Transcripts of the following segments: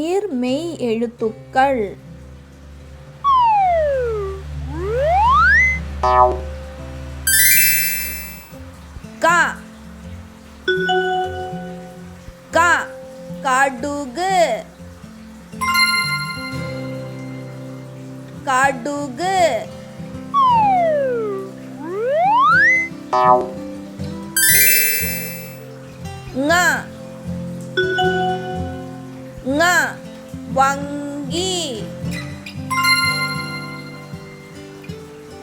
உயிர்மெய் எழுத்துக்கள். க க கடுகு கடுகு. ங ங வங்கி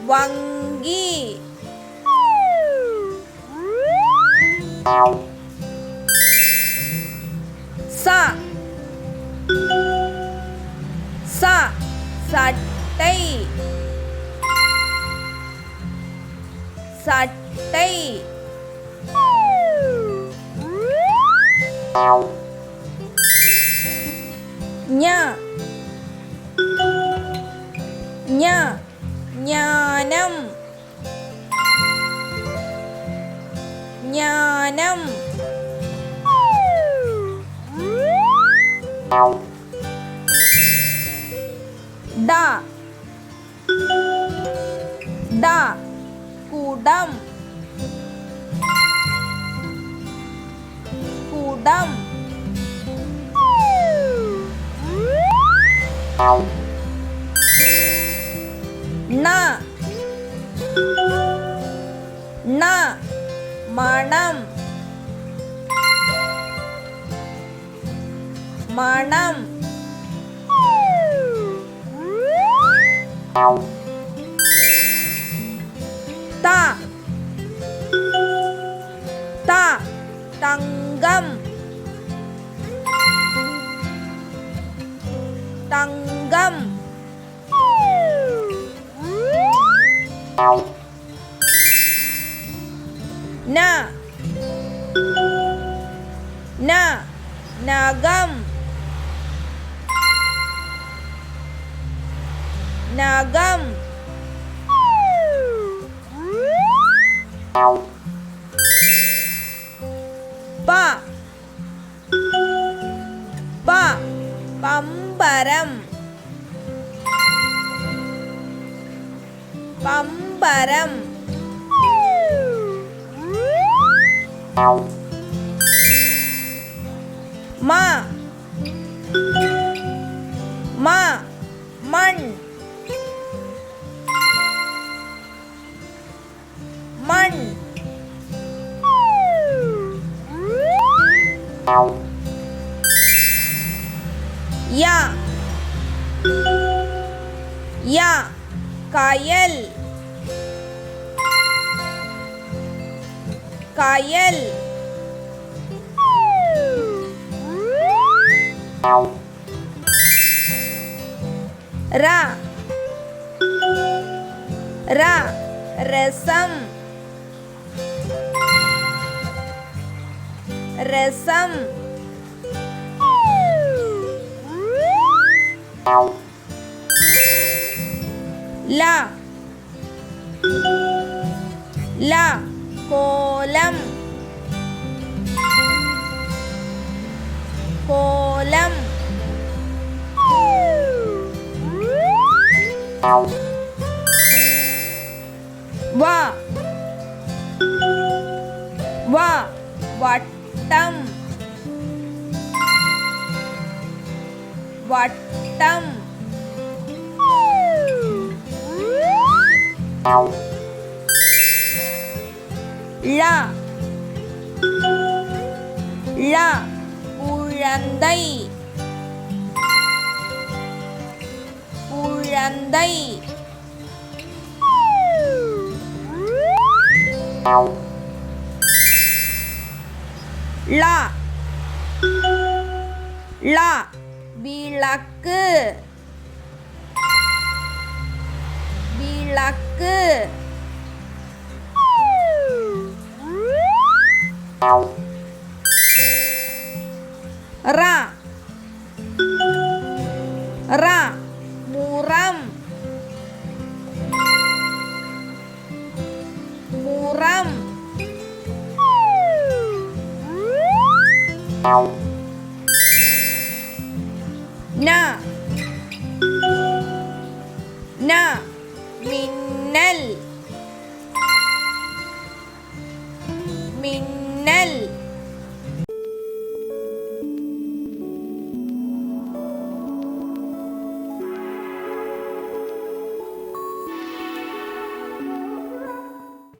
வங்கி. ச ச சட்டை சட்டை. ஞ ஞ ஞானம் ஞானம். ட ட குடம் குடம். ந ந மணம் மணம். த த தங்கம் தங்கம். ந ந நகம் நகம். ப ப பம்பரம் பம்பரம். ம ம மண் மண். ய ய கயல் கயல். ர ர ரசம் ரசம். ல ல கோலம் கோலம். வ வ வட்டம் வட்டம். ழ ழ குழந்தை குழந்தை. ல ல விளக்கு விளக்கு. ர ர முரம் முரம். ழ ந ந